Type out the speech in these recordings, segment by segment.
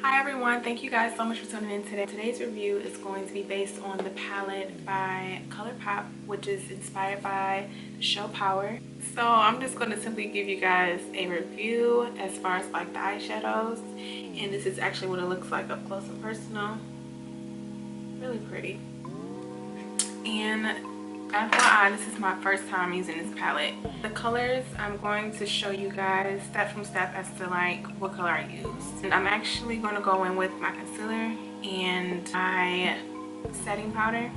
Hi everyone, thank you guys so much for tuning in today. Today's review is going to be based on the palette by ColourPop, which is inspired by the show Power. So I'm just going to simply give you guys a review as far as like the eyeshadows, and this is actually what it looks like up close and personal. Really pretty. And FYI, this is my first time using this palette. The colors, I'm going to show you guys step from step as to like what color I use. And I'm actually going to go in with my concealer and my setting powder.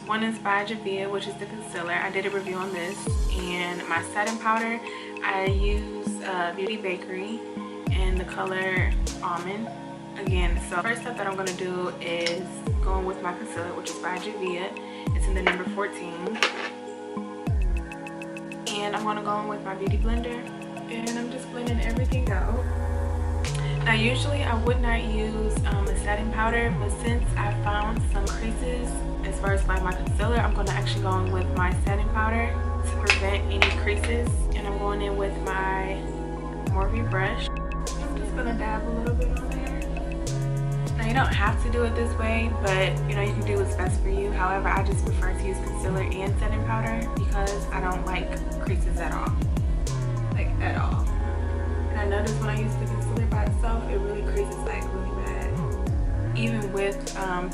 One is by Javia, which is the concealer. I did a review on this. And my setting powder, I use Beauty Bakery in the color Almond. Again, so first step that I'm going to do is going with my concealer, which is by Javia. It's in the number 14. And I'm going to go in with my beauty blender. And I'm just blending everything out. Now usually I would not use a setting powder, but since I found some creases as far as like my concealer, I'm going to actually go in with my setting powder to prevent any creases. And I'm going in with my Morphe brush. I'm just going to dab a little bit on there. Now you don't have to do it this way, but you know, you can do what's best for you. However, I just prefer to use concealer and setting powder because I don't like creases at all. Like at all. And I noticed when I use the concealer by itself, it really creases like really bad. Even with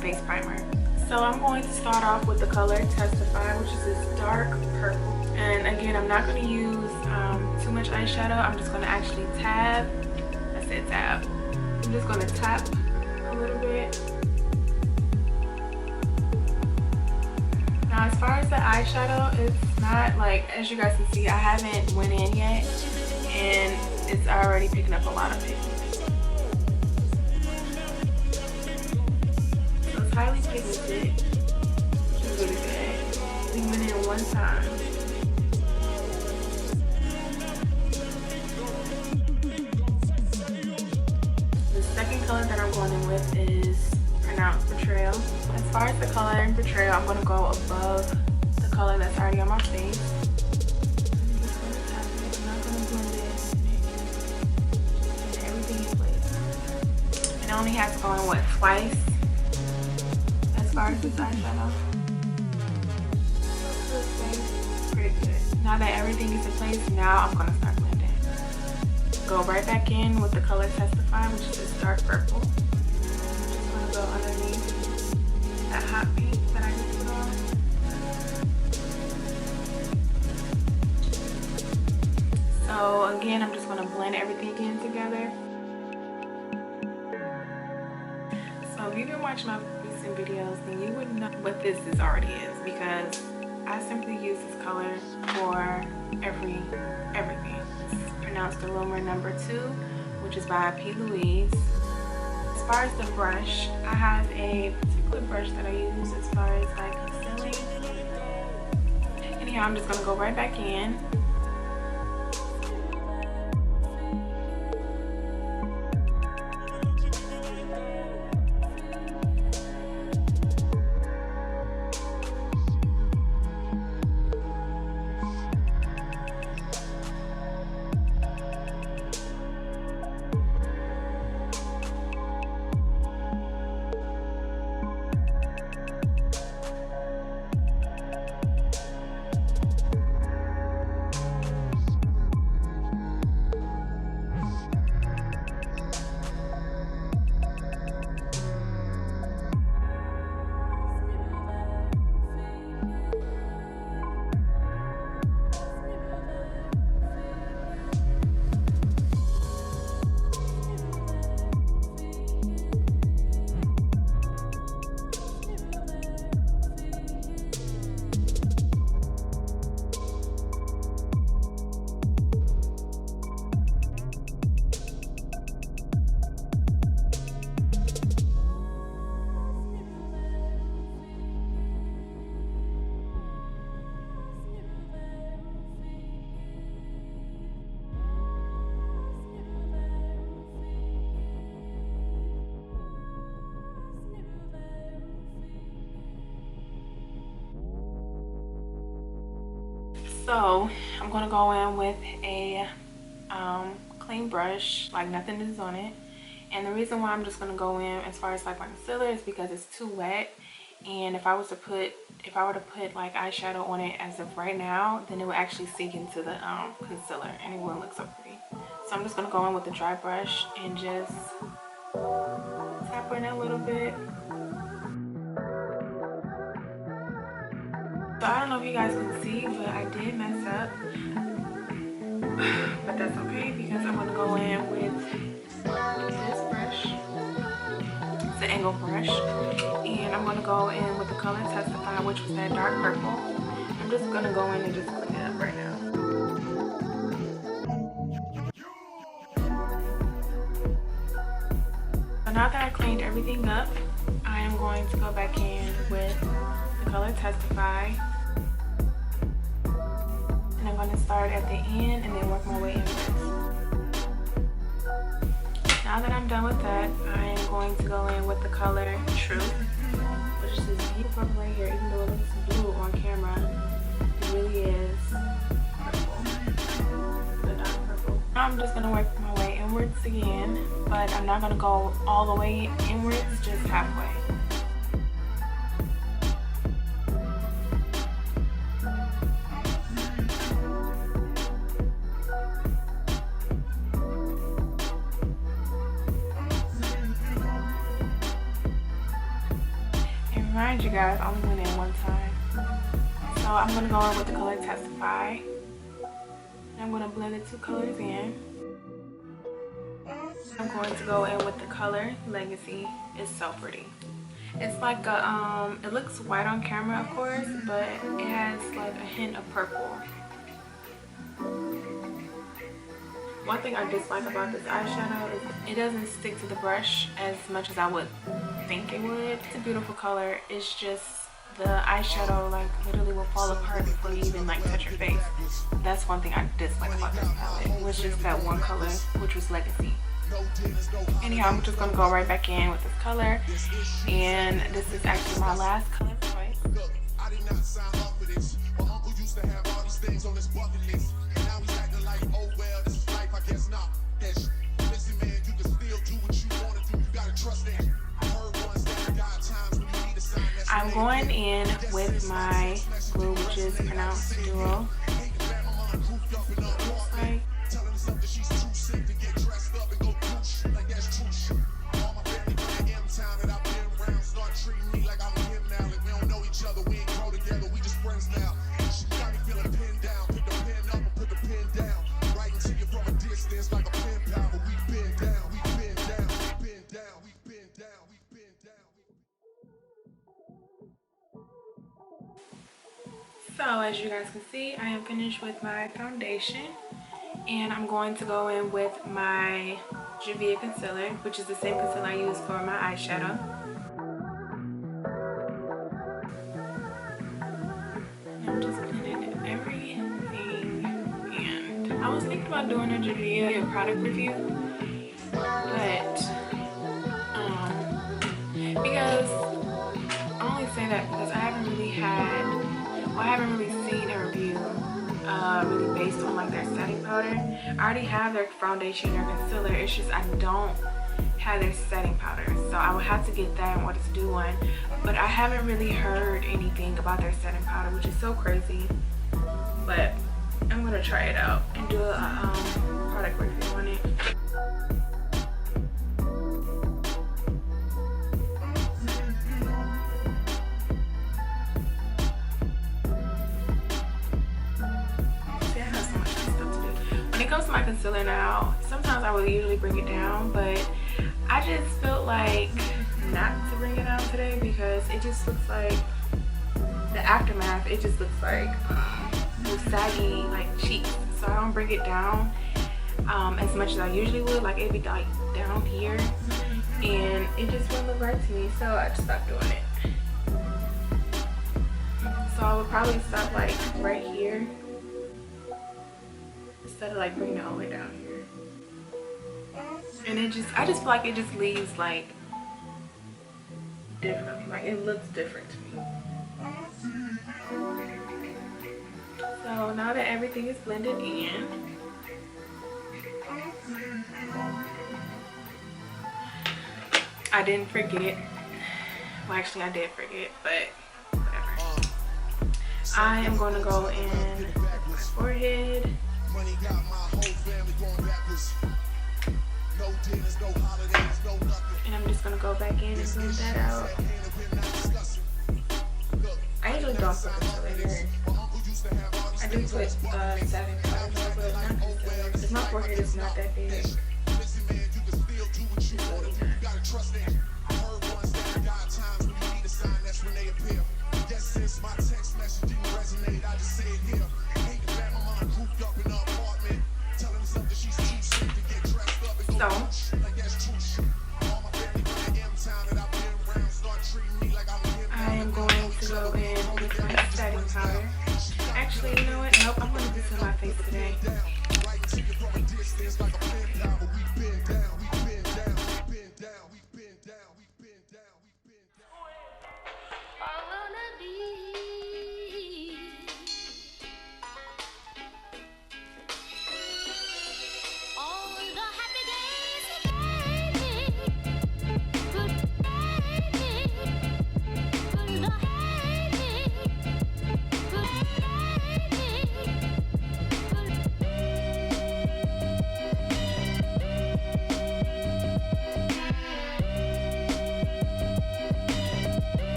face primer. So I'm going to start off with the color Testify, which is this dark purple. And again, I'm not going to use too much eyeshadow. I'm just going to actually tab. I said tab. I'm just going to tap a little bit. Now as far as the eyeshadow, it's not like, as you guys can see, I haven't went in yet and it's already picking up a lot of pigment. So it's highly pigmented, which is really good. We went in one time. The second color that I'm going in with is Pronounced Betrayal. As far as the color in Betrayal, I'm going to go above the color that's already on my face. I'm just going to tap it. I'm not going to blend it. Get everything in place. And I only have to go in what, twice as far as this eyeshadow. Pretty good. Now that everything is in place, now I'm going to start blending. Go right back in with the color Testify, which is this dark purple. I'm just going to go underneath that hot pink that I just put on. So again, I'm just going to blend everything in together. So if you've been watching my recent videos, then you would know what this already is, because I simply use this color for everything. It's pronounced Aroma number 2, which is by P. Louise. As far as the brush, I have a particular brush that I use as far as like concealing. Anyhow, I'm just gonna go right back in. So I'm gonna go in with a clean brush, like nothing is on it, And the reason why I'm just going to go in as far as like my concealer is because it's too wet. And if I were to put like eyeshadow on it as of right now, then it would actually seep into the concealer and it wouldn't look so pretty. So I'm just going to go in with the dry brush and just tap on it a little bit. So I don't know if you guys can see, but I did mess up. But that's okay because I'm going to go in with this brush. It's an angle brush. And I'm going to go in with the color Testify, which was that dark purple. I'm just going to go in and just clean it up right now. So now that I cleaned everything up, I am going to go back in with the color Testify. And I'm going to start at the end and then work my way inwards. Now that I'm done with that, I am going to go in with the color Truth, which is this beautiful purple right here. Even though it looks blue on camera, it really is purple, the dark purple. Now I'm just going to work my way inwards again, but I'm not going to go all the way inwards, just halfway. Mind you guys, I only went in one time. So I'm going to go in with the color Testify. I'm going to blend the two colors in. I'm going to go in with the color Legacy. It's so pretty. It's like a, it looks white on camera of course, but it has like a hint of purple. One thing I dislike about this eyeshadow is it doesn't stick to the brush as much as I would think it would. It's a beautiful color. It's just the eyeshadow like literally will fall apart before you even like touch your face. That's one thing I dislike about this palette. It was just that one color, which was Legacy. Anyhow, I'm just gonna go right back in with this color, and this is actually my last color choice. I did not sign up for this. My uncle used to have all these things on his bucket list, and now he's acting like, oh well, this is life, I guess not. Listen, man, you can still do what you want to do. You gotta trust that. I'm going in with my glue, which is pronounced Duo. So as you guys can see, I am finished with my foundation, and I'm going to go in with my Juvia concealer, which is the same concealer I use for my eyeshadow. I'm just blending everything, and I was thinking about doing a Juvia product review, but because I only say that because I haven't really seen a review really based on like their setting powder. I already have their foundation, their concealer. It's just I don't have their setting powder, so I would have to get that in order to do one. But I haven't really heard anything about their setting powder, which is so crazy. But I'm gonna try it out and do a product review on it. When it comes to my concealer now, sometimes I would usually bring it down, but I just felt like not to bring it down today because it just looks like the aftermath. It just looks like those saggy like cheeks, so I don't bring it down as much as I usually would. Like it'd be like down here, and it just wouldn't look right to me, so I just stopped doing it. So I would probably stop like right here, instead of like bringing it all the way down here. And I just feel like it just leaves like different, like it looks different to me. So now that everything is blended in, I didn't forget. Well, actually, I did forget, but whatever. I am going to go in my forehead. And I'm just going to go back in and blend that out. I usually don't put concealer here. I do put setting powder, but not concealer because my forehead is not that big. It's really not. So I am going to go in with my setting powder. Actually, you know what? Nope, I'm going to do this in my face today.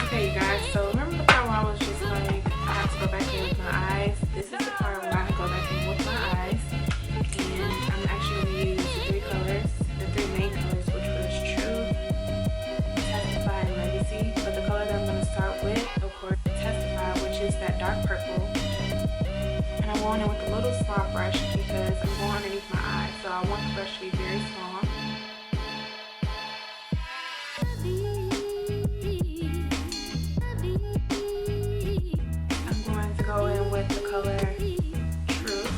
Okay, you guys, so remember the part where I was just like, I have to go back in with my eyes? This is the part where I go back in with my eyes, and I'm actually going to use the three colors, the three main colors, which was Truth, Testify, and Legacy. But the color that I'm going to start with, of course, is Testify, which is that dark purple. And I'm going in with a little small brush because I'm going underneath my eye, so I want the brush to be very small. Go in with the color Truth.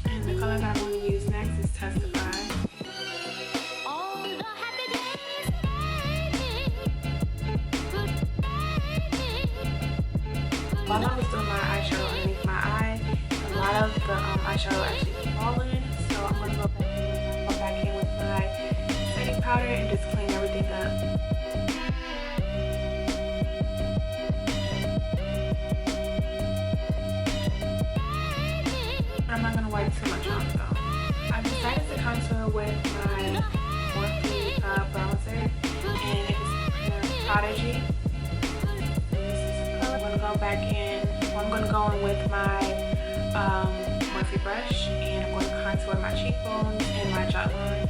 And the color that I'm going to use next is Testify. While I was doing my eyeshadow underneath my eye, a lot of the eyeshadow actually fallen, so I'm going to go back in with my setting powder and just clean everything up. I'm not going to wipe too much off though. I've decided to contour with my Morphe bronzer, and it's Prodigy. I'm going to go back in, I'm going to go in with my Morphe brush, and I'm going to contour my cheekbones and my jawline.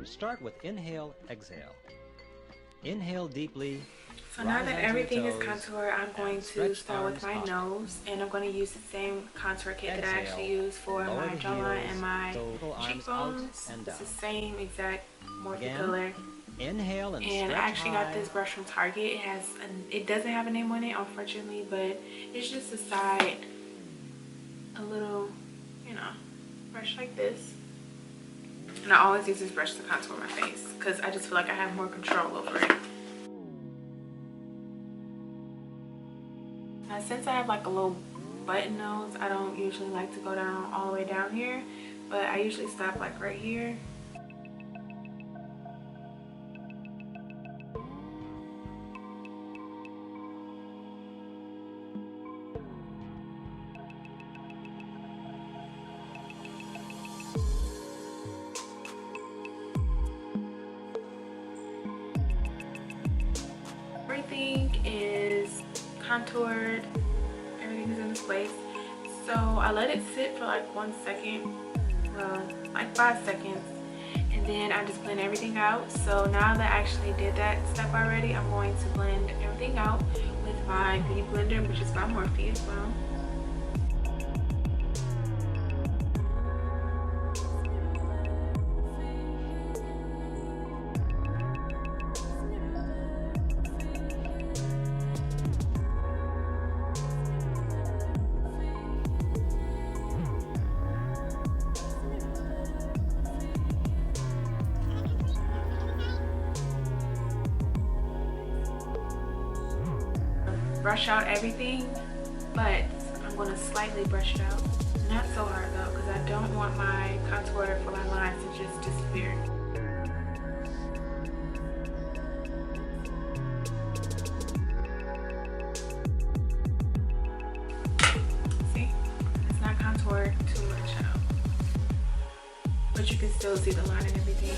Start with inhale, exhale. Inhale deeply. So now that everything is contoured, I'm going to start with my nose, and I'm going to use the same contour kit that I actually use for my jawline and my cheekbones. It's the same exact Morphe color. Inhale and I actually got this brush from Target. It doesn't have a name on it, unfortunately, but it's just a side, a little, you know, brush like this. And I always use this brush to contour my face because I just feel like I have more control over it. Now, since I have like a little button nose, I don't usually like to go down all the way down here, but I usually stop like right here. Everything is contoured, everything is in its place. So I let it sit for like 1 second, well, like 5 seconds, and then I just blend everything out. So now that I actually did that step already, I'm going to blend everything out with my beauty blender, which is by Morphe as well. brush out everything, but I'm going to slightly brush it out. Not so hard though, because I don't want my contour for my lines to just disappear. See, it's not contoured too much out, but you can still see the line and everything.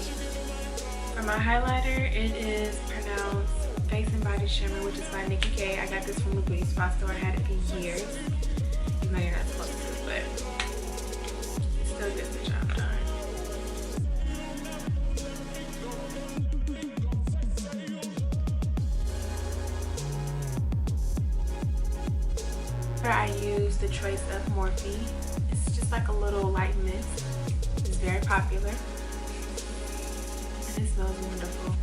For my highlighter, it is pronounced Face and Body Shimmer, which is by Nikki K. I got this from the beauty spot store. I had it for years. You know you're not supposed to, but it still gets the job done. I use the Trace of Morphe. It's just like a little light mist. It's very popular. And it smells wonderful.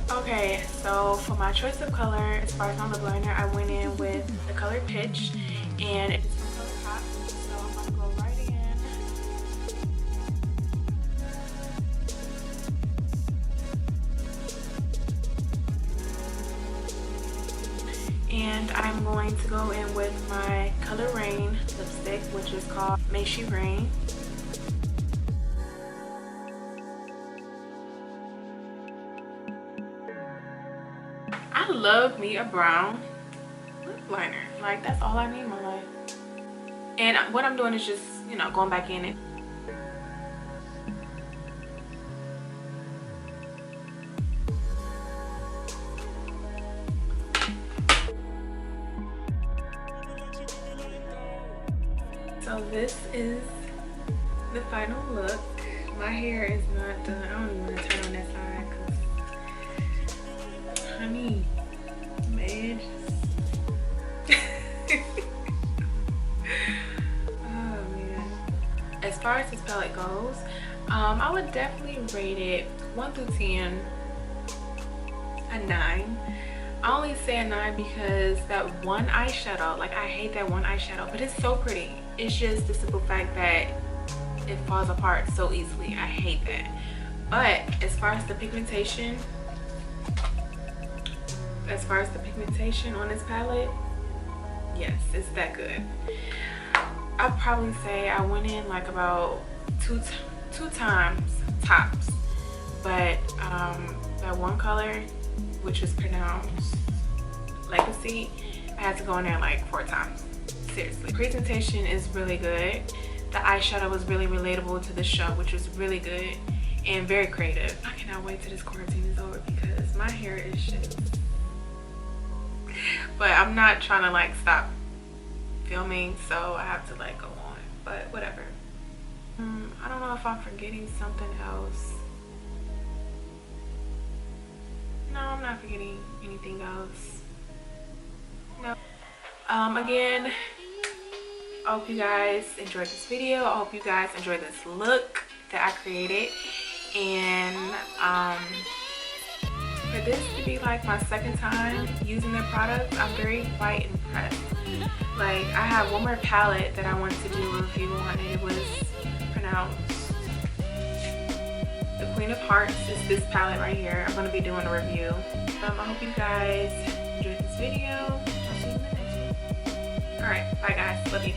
Okay, so for my choice of color, as far as my lip liner, I went in with the color Pitch, and it's from ColourPop, so I'm gonna go right in. And I'm going to go in with my color Raine lipstick, which is called May She Rain. I love me a brown lip liner. Like, that's all I need in my life. And what I'm doing is just, you know, going back in it. So this is the final look. My hair is not done. I don't even want to turn on that side because, honey, my edges. Oh man. As far as this palette goes, I would definitely rate it 1 through 10 a 9. I only say a 9 because that one eyeshadow, like, I hate that one eyeshadow, but it's so pretty. It's just the simple fact that it falls apart so easily. I hate that. But as far as the pigmentation on this palette, yes, it's that good. I'd probably say I went in like about two times tops, but that one color, which is pronounced Legacy, I had to go in there like 4 times. Seriously. The presentation is really good. The eyeshadow was really relatable to the show, which was really good and very creative. I cannot wait till this quarantine is over because my hair is just... But I'm not trying to like stop filming, so I have to like go on, but whatever. I don't know if I'm forgetting something else. No, I'm not forgetting anything else. No. Again, I hope you guys enjoyed this video. I hope you guys enjoyed this look that I created. And for this to be like my second time using their products, I'm very quite impressed. Like, I have one more palette that I wanted to do a review on, and it was pronounced The Queen of Hearts. Is this palette right here. I'm going to be doing a review. I hope you guys enjoyed this video. I'll see you in the next one. Alright, bye guys. Love you.